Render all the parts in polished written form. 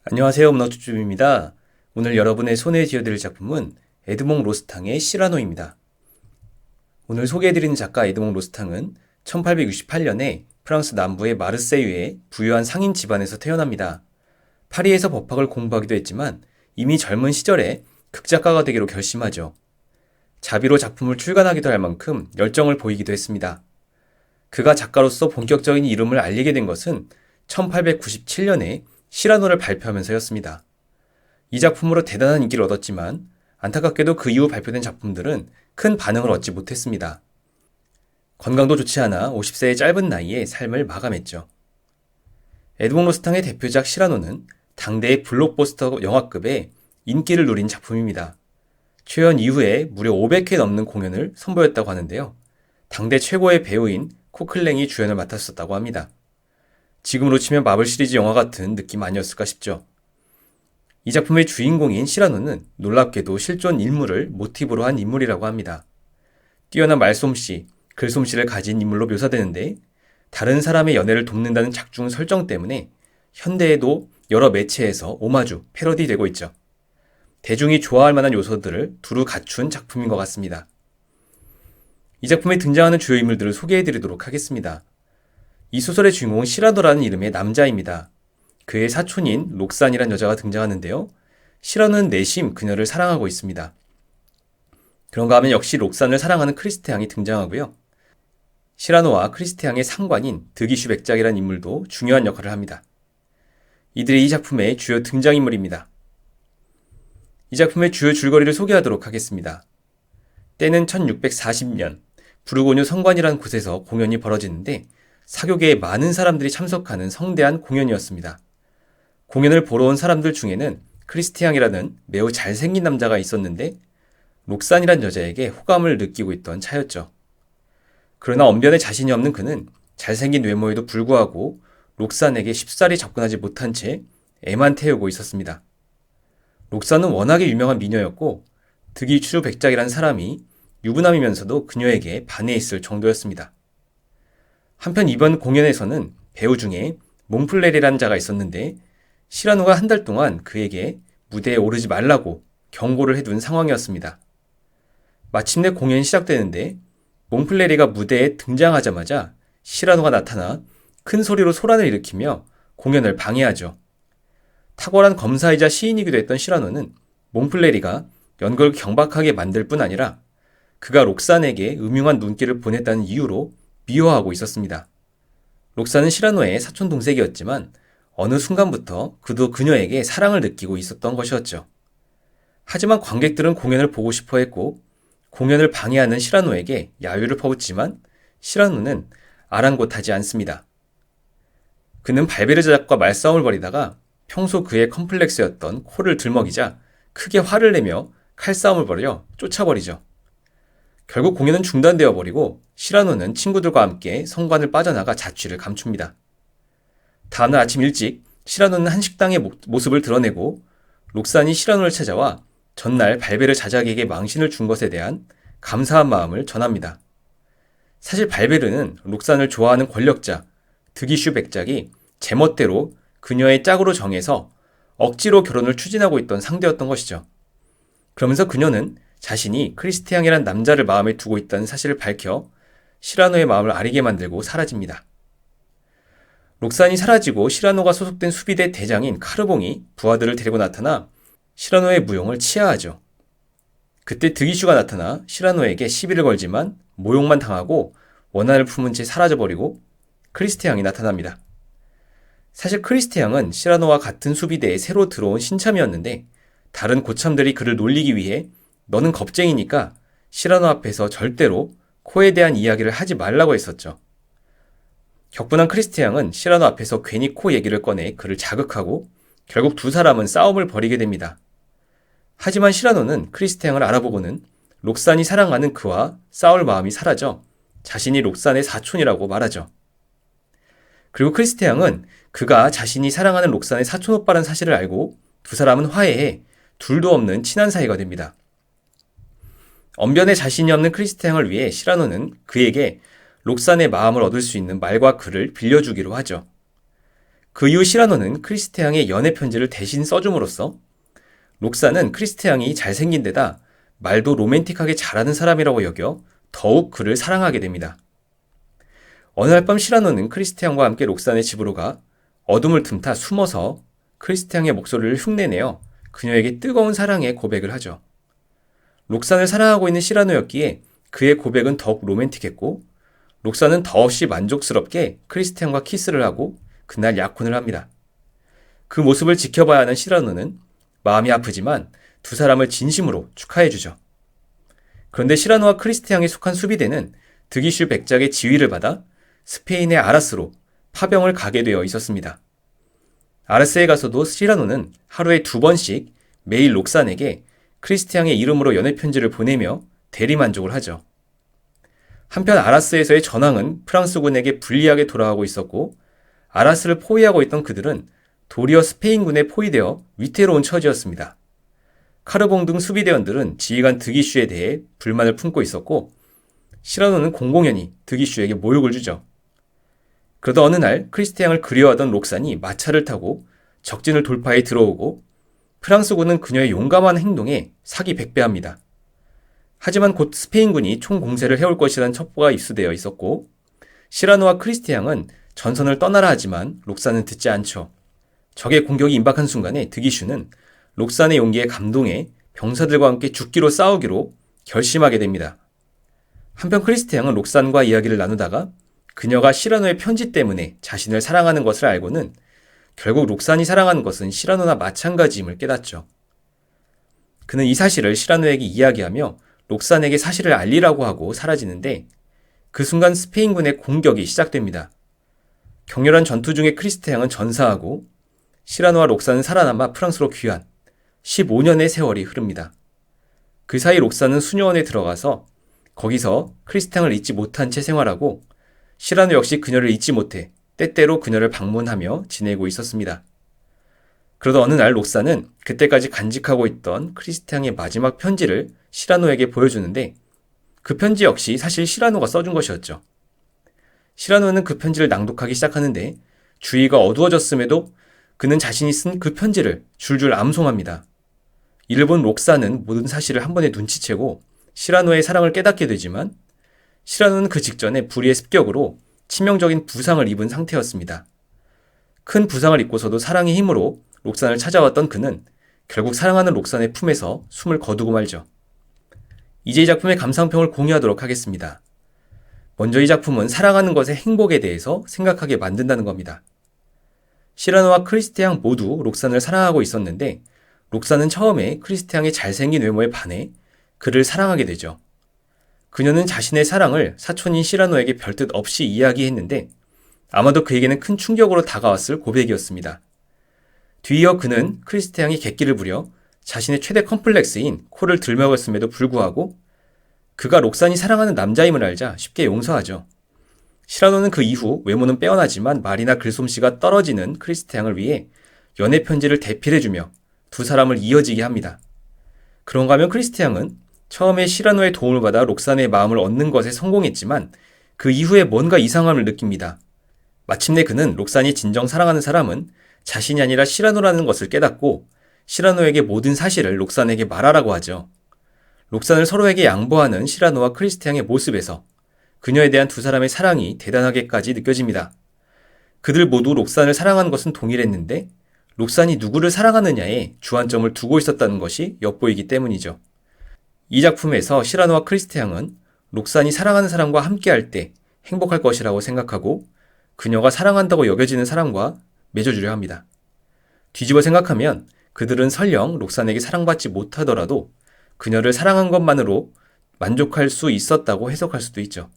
안녕하세요. 문어쭈쭈입니다. 오늘 여러분의 손에 쥐어드릴 작품은 에드몽 로스탕의 시라노입니다. 오늘 소개해드리는 작가 에드몽 로스탕은 1868년에 프랑스 남부의 마르세유의 부유한 상인 집안에서 태어납니다. 파리에서 법학을 공부하기도 했지만 이미 젊은 시절에 극작가가 되기로 결심하죠. 자비로 작품을 출간하기도 할 만큼 열정을 보이기도 했습니다. 그가 작가로서 본격적인 이름을 알리게 된 것은 1897년에 시라노를 발표하면서였습니다. 이 작품으로 대단한 인기를 얻었지만 안타깝게도 그 이후 발표된 작품들은 큰 반응을 얻지 못했습니다. 건강도 좋지 않아 50세의 짧은 나이에 삶을 마감했죠. 에드몽 로스탕의 대표작 시라노는 당대의 블록버스터 영화급의 인기를 누린 작품입니다. 초연 이후에 무려 500회 넘는 공연을 선보였다고 하는데요. 당대 최고의 배우인 코클랭이 주연을 맡았었다고 합니다. 지금으로 치면 마블 시리즈 영화 같은 느낌 아니었을까 싶죠. 이 작품의 주인공인 시라노는 놀랍게도 실존 인물을 모티브로 한 인물이라고 합니다. 뛰어난 말솜씨, 글솜씨를 가진 인물로 묘사되는데 다른 사람의 연애를 돕는다는 작중 설정 때문에 현대에도 여러 매체에서 오마주, 패러디되고 있죠. 대중이 좋아할 만한 요소들을 두루 갖춘 작품인 것 같습니다. 이 작품에 등장하는 주요 인물들을 소개해드리도록 하겠습니다. 이 소설의 주인공은 시라노라는 이름의 남자입니다. 그의 사촌인 록산이란 여자가 등장하는데요. 시라노는 내심 그녀를 사랑하고 있습니다. 그런가 하면 역시 록산을 사랑하는 크리스티앙이 등장하고요. 시라노와 크리스티앙의 상관인 드기슈 백작이라는 인물도 중요한 역할을 합니다. 이들이 이 작품의 주요 등장인물입니다. 이 작품의 주요 줄거리를 소개하도록 하겠습니다. 때는 1640년 부르고뉴 성관이라는 곳에서 공연이 벌어지는데 사교계에 많은 사람들이 참석하는 성대한 공연이었습니다. 공연을 보러 온 사람들 중에는 크리스티앙이라는 매우 잘생긴 남자가 있었는데 록산이란 여자에게 호감을 느끼고 있던 차였죠. 그러나 언변에 자신이 없는 그는 잘생긴 외모에도 불구하고 록산에게 쉽사리 접근하지 못한 채 애만 태우고 있었습니다. 록산은 워낙에 유명한 미녀였고 득이추 백작이란 사람이 유부남이면서도 그녀에게 반해 있을 정도였습니다. 한편 이번 공연에서는 배우 중에 몽플레리라는 자가 있었는데 시라노가 한 달 동안 그에게 무대에 오르지 말라고 경고를 해둔 상황이었습니다. 마침내 공연이 시작되는데 몽플레리가 무대에 등장하자마자 시라노가 나타나 큰 소리로 소란을 일으키며 공연을 방해하죠. 탁월한 검사이자 시인이기도 했던 시라노는 몽플레리가 연극을 경박하게 만들 뿐 아니라 그가 록산에게 음흉한 눈길을 보냈다는 이유로 미워하고 있었습니다. 록산은 시라노의 사촌 동생이었지만 어느 순간부터 그도 그녀에게 사랑을 느끼고 있었던 것이었죠. 하지만 관객들은 공연을 보고 싶어 했고 공연을 방해하는 시라노에게 야유를 퍼붓지만 시라노는 아랑곳하지 않습니다. 그는 발베르 제작과 말싸움을 벌이다가 평소 그의 컴플렉스였던 코를 들먹이자 크게 화를 내며 칼싸움을 벌여 쫓아버리죠. 결국 공연은 중단되어 버리고 시라노는 친구들과 함께 성관을 빠져나가 자취를 감춥니다. 다음날 아침 일찍 시라노는 한 식당의 모습을 드러내고 록산이 시라노를 찾아와 전날 발베르 자작에게 망신을 준 것에 대한 감사한 마음을 전합니다. 사실 발베르는 록산을 좋아하는 권력자 드기슈 백작이 제멋대로 그녀의 짝으로 정해서 억지로 결혼을 추진하고 있던 상대였던 것이죠. 그러면서 그녀는 자신이 크리스티앙이란 남자를 마음에 두고 있다는 사실을 밝혀 시라노의 마음을 아리게 만들고 사라집니다. 록산이 사라지고 시라노가 소속된 수비대 대장인 카르봉이 부하들을 데리고 나타나 시라노의 무용을 치하하죠. 그때 드기슈가 나타나 시라노에게 시비를 걸지만 모욕만 당하고 원한을 품은 채 사라져버리고 크리스티앙이 나타납니다. 사실 크리스티앙은 시라노와 같은 수비대에 새로 들어온 신참이었는데 다른 고참들이 그를 놀리기 위해 너는 겁쟁이니까 시라노 앞에서 절대로 코에 대한 이야기를 하지 말라고 했었죠. 격분한 크리스티앙은 시라노 앞에서 괜히 코 얘기를 꺼내 그를 자극하고 결국 두 사람은 싸움을 벌이게 됩니다. 하지만 시라노는 크리스티앙을 알아보고는 록산이 사랑하는 그와 싸울 마음이 사라져 자신이 록산의 사촌이라고 말하죠. 그리고 크리스티앙은 그가 자신이 사랑하는 록산의 사촌 오빠라는 사실을 알고 두 사람은 화해해 둘도 없는 친한 사이가 됩니다. 언변에 자신이 없는 크리스티앙을 위해 시라노는 그에게 록산의 마음을 얻을 수 있는 말과 글을 빌려주기로 하죠. 그 이후 시라노는 크리스티앙의 연애 편지를 대신 써줌으로써 록사는 크리스티앙이 잘생긴 데다 말도 로맨틱하게 잘하는 사람이라고 여겨 더욱 그를 사랑하게 됩니다. 어느 날 밤 시라노는 크리스티앙과 함께 록산의 집으로 가 어둠을 틈타 숨어서 크리스티앙의 목소리를 흉내내어 그녀에게 뜨거운 사랑의 고백을 하죠. 록산을 사랑하고 있는 시라노였기에 그의 고백은 더욱 로맨틱했고 록산은 더없이 만족스럽게 크리스티앙과 키스를 하고 그날 약혼을 합니다. 그 모습을 지켜봐야 하는 시라노는 마음이 아프지만 두 사람을 진심으로 축하해주죠. 그런데 시라노와 크리스티앙에 속한 수비대는 드기슈 백작의 지휘를 받아 스페인의 아라스로 파병을 가게 되어 있었습니다. 아라스에 가서도 시라노는 하루에 2번씩 매일 록산에게 크리스티앙의 이름으로 연애 편지를 보내며 대리만족을 하죠. 한편 아라스에서의 전황은 프랑스군에게 불리하게 돌아가고 있었고 아라스를 포위하고 있던 그들은 도리어 스페인군에 포위되어 위태로운 처지였습니다. 카르봉 등 수비대원들은 지휘관 드기슈에 대해 불만을 품고 있었고 시라노는 공공연히 드기슈에게 모욕을 주죠. 그러다 어느 날 크리스티앙을 그리워하던 록산이 마차를 타고 적진을 돌파해 들어오고 프랑스군은 그녀의 용감한 행동에 사기 백배합니다. 하지만 곧 스페인군이 총공세를 해올 것이라는 첩보가 입수되어 있었고 시라노와 크리스티앙은 전선을 떠나라 하지만 록산은 듣지 않죠. 적의 공격이 임박한 순간에 드기슈는 록산의 용기에 감동해 병사들과 함께 죽기로 싸우기로 결심하게 됩니다. 한편 크리스티앙은 록산과 이야기를 나누다가 그녀가 시라노의 편지 때문에 자신을 사랑하는 것을 알고는 결국 록산이 사랑하는 것은 시라노나 마찬가지임을 깨닫죠. 그는 이 사실을 시라노에게 이야기하며 록산에게 사실을 알리라고 하고 사라지는데 그 순간 스페인군의 공격이 시작됩니다. 격렬한 전투 중에 크리스티앙은 전사하고 시라노와 록산은 살아남아 프랑스로 귀환. 15년의 세월이 흐릅니다. 그 사이 록산은 수녀원에 들어가서 거기서 크리스티앙을 잊지 못한 채 생활하고 시라노 역시 그녀를 잊지 못해 때때로 그녀를 방문하며 지내고 있었습니다. 그러다 어느 날 록산은 그때까지 간직하고 있던 크리스티앙의 마지막 편지를 시라노에게 보여주는데 그 편지 역시 사실 시라노가 써준 것이었죠. 시라노는 그 편지를 낭독하기 시작하는데 주위가 어두워졌음에도 그는 자신이 쓴 그 편지를 줄줄 암송합니다. 이를 본 록산은 모든 사실을 한 번에 눈치채고 시라노의 사랑을 깨닫게 되지만 시라노는 그 직전에 불의의 습격으로 치명적인 부상을 입은 상태였습니다. 큰 부상을 입고서도 사랑의 힘으로 록산을 찾아왔던 그는 결국 사랑하는 록산의 품에서 숨을 거두고 말죠. 이제 이 작품의 감상평을 공유하도록 하겠습니다. 먼저 이 작품은 사랑하는 것의 행복에 대해서 생각하게 만든다는 겁니다. 시라노와 크리스티앙 모두 록산을 사랑하고 있었는데 록산은 처음에 크리스티앙의 잘생긴 외모에 반해 그를 사랑하게 되죠. 그녀는 자신의 사랑을 사촌인 시라노에게 별뜻 없이 이야기했는데 아마도 그에게는 큰 충격으로 다가왔을 고백이었습니다. 뒤이어 그는 크리스티앙이 객기를 부려 자신의 최대 컴플렉스인 코를 들먹였음에도 불구하고 그가 록산이 사랑하는 남자임을 알자 쉽게 용서하죠. 시라노는 그 이후 외모는 빼어나지만 말이나 글솜씨가 떨어지는 크리스티앙을 위해 연애 편지를 대필해주며 두 사람을 이어지게 합니다. 그런가 하면 크리스티앙은 처음에 시라노의 도움을 받아 록산의 마음을 얻는 것에 성공했지만 그 이후에 뭔가 이상함을 느낍니다. 마침내 그는 록산이 진정 사랑하는 사람은 자신이 아니라 시라노라는 것을 깨닫고 시라노에게 모든 사실을 록산에게 말하라고 하죠. 록산을 서로에게 양보하는 시라노와 크리스티앙의 모습에서 그녀에 대한 두 사람의 사랑이 대단하게까지 느껴집니다. 그들 모두 록산을 사랑하는 것은 동일했는데 록산이 누구를 사랑하느냐에 주안점을 두고 있었다는 것이 엿보이기 때문이죠. 이 작품에서 시라노와 크리스티앙은 록산이 사랑하는 사람과 함께할 때 행복할 것이라고 생각하고 그녀가 사랑한다고 여겨지는 사람과 맺어주려 합니다. 뒤집어 생각하면 그들은 설령 록산에게 사랑받지 못하더라도 그녀를 사랑한 것만으로 만족할 수 있었다고 해석할 수도 있죠.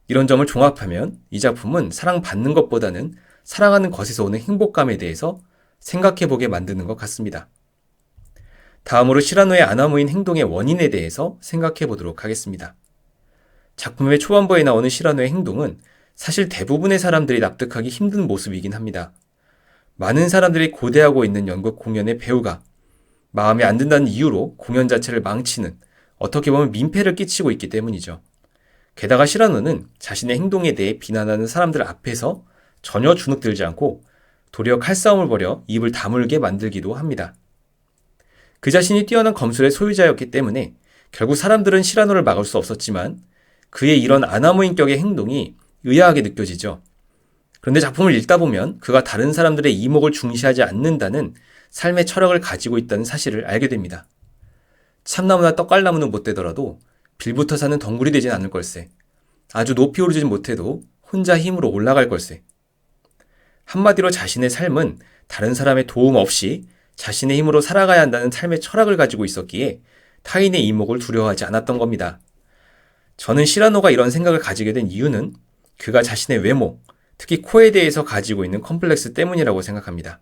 이런 점을 종합하면 이 작품은 사랑받는 것보다는 사랑하는 것에서 오는 행복감에 대해서 생각해보게 만드는 것 같습니다. 다음으로 시라노의 아나무인 행동의 원인에 대해서 생각해보도록 하겠습니다. 작품의 초반부에 나오는 시라노의 행동은 사실 대부분의 사람들이 납득하기 힘든 모습이긴 합니다. 많은 사람들이 고대하고 있는 연극 공연의 배우가 마음에 안 든다는 이유로 공연 자체를 망치는 어떻게 보면 민폐를 끼치고 있기 때문이죠. 게다가 시라노는 자신의 행동에 대해 비난하는 사람들 앞에서 전혀 주눅들지 않고 도리어 칼싸움을 벌여 입을 다물게 만들기도 합니다. 그 자신이 뛰어난 검술의 소유자였기 때문에 결국 사람들은 시라노를 막을 수 없었지만 그의 이런 아나무인격의 행동이 의아하게 느껴지죠. 그런데 작품을 읽다 보면 그가 다른 사람들의 이목을 중시하지 않는다는 삶의 철학을 가지고 있다는 사실을 알게 됩니다. 참나무나 떡갈나무는 못 되더라도 빌부터 사는 덩굴이 되진 않을 걸세. 아주 높이 오르진 못해도 혼자 힘으로 올라갈 걸세. 한마디로 자신의 삶은 다른 사람의 도움 없이 자신의 힘으로 살아가야 한다는 삶의 철학을 가지고 있었기에 타인의 이목을 두려워하지 않았던 겁니다. 저는 시라노가 이런 생각을 가지게 된 이유는 그가 자신의 외모, 특히 코에 대해서 가지고 있는 컴플렉스 때문이라고 생각합니다.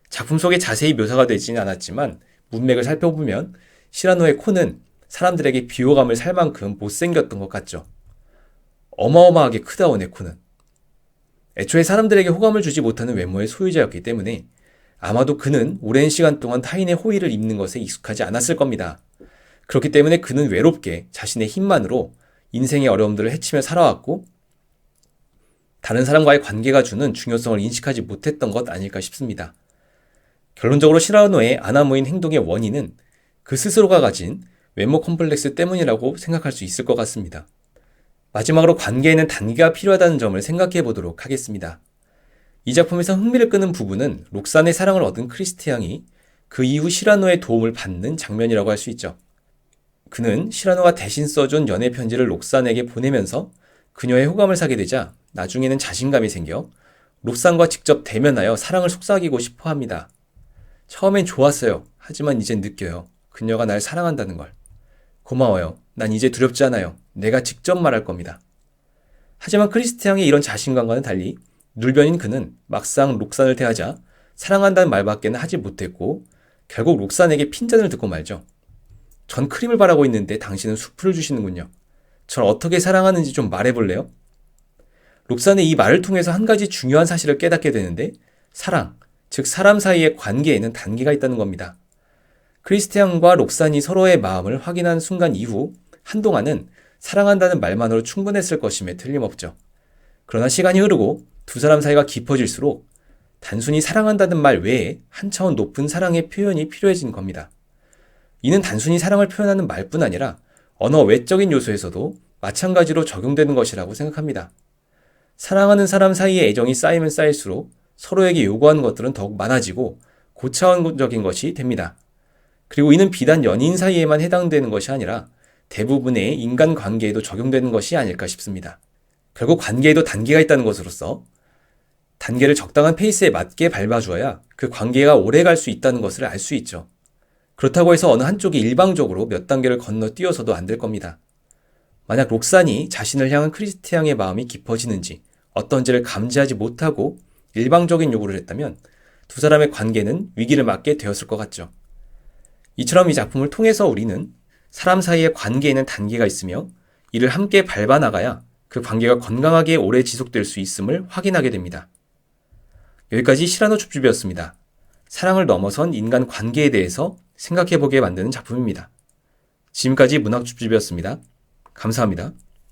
작품 속에 자세히 묘사가 되지는 않았지만 문맥을 살펴보면 시라노의 코는 사람들에게 비호감을 살 만큼 못생겼던 것 같죠. 어마어마하게 크다오 내 코는. 애초에 사람들에게 호감을 주지 못하는 외모의 소유자였기 때문에 아마도 그는 오랜 시간 동안 타인의 호의를 입는 것에 익숙하지 않았을 겁니다. 그렇기 때문에 그는 외롭게 자신의 힘만으로 인생의 어려움들을 헤치며 살아왔고 다른 사람과의 관계가 주는 중요성을 인식하지 못했던 것 아닐까 싶습니다. 결론적으로 시라노의 아나무인 행동의 원인은 그 스스로가 가진 외모 컴플렉스 때문이라고 생각할 수 있을 것 같습니다. 마지막으로 관계에는 단계가 필요하다는 점을 생각해 보도록 하겠습니다. 이 작품에서 흥미를 끄는 부분은 록산의 사랑을 얻은 크리스티앙이 그 이후 시라노의 도움을 받는 장면이라고 할 수 있죠. 그는 시라노가 대신 써준 연애 편지를 록산에게 보내면서 그녀의 호감을 사게 되자 나중에는 자신감이 생겨 록산과 직접 대면하여 사랑을 속삭이고 싶어 합니다. 처음엔 좋았어요. 하지만 이젠 느껴요. 그녀가 날 사랑한다는 걸. 고마워요. 난 이제 두렵지 않아요. 내가 직접 말할 겁니다. 하지만 크리스티앙의 이런 자신감과는 달리 눌변인 그는 막상 록산을 대하자 사랑한다는 말밖에는 하지 못했고 결국 록산에게 핀잔을 듣고 말죠. 전 크림을 바라고 있는데 당신은 수프를 주시는군요. 절 어떻게 사랑하는지 좀 말해볼래요? 록산의 이 말을 통해서 한 가지 중요한 사실을 깨닫게 되는데 사랑, 즉 사람 사이의 관계에는 단계가 있다는 겁니다. 크리스티앙과 록산이 서로의 마음을 확인한 순간 이후 한동안은 사랑한다는 말만으로 충분했을 것임에 틀림없죠. 그러나 시간이 흐르고 두 사람 사이가 깊어질수록 단순히 사랑한다는 말 외에 한 차원 높은 사랑의 표현이 필요해진 겁니다. 이는 단순히 사랑을 표현하는 말뿐 아니라 언어 외적인 요소에서도 마찬가지로 적용되는 것이라고 생각합니다. 사랑하는 사람 사이의 애정이 쌓이면 쌓일수록 서로에게 요구하는 것들은 더욱 많아지고 고차원적인 것이 됩니다. 그리고 이는 비단 연인 사이에만 해당되는 것이 아니라 대부분의 인간관계에도 적용되는 것이 아닐까 싶습니다. 결국 관계에도 단계가 있다는 것으로서 단계를 적당한 페이스에 맞게 밟아주어야 그 관계가 오래 갈 수 있다는 것을 알 수 있죠. 그렇다고 해서 어느 한쪽이 일방적으로 몇 단계를 건너뛰어서도 안 될 겁니다. 만약 록산이 자신을 향한 크리스티앙의 마음이 깊어지는지 어떤지를 감지하지 못하고 일방적인 요구를 했다면 두 사람의 관계는 위기를 맞게 되었을 것 같죠. 이처럼 이 작품을 통해서 우리는 사람 사이의 관계에는 단계가 있으며 이를 함께 밟아나가야 그 관계가 건강하게 오래 지속될 수 있음을 확인하게 됩니다. 여기까지 시라노 줍줍이었습니다. 사랑을 넘어선 인간 관계에 대해서 생각해보게 만드는 작품입니다. 지금까지 문학 줍줍이었습니다. 감사합니다.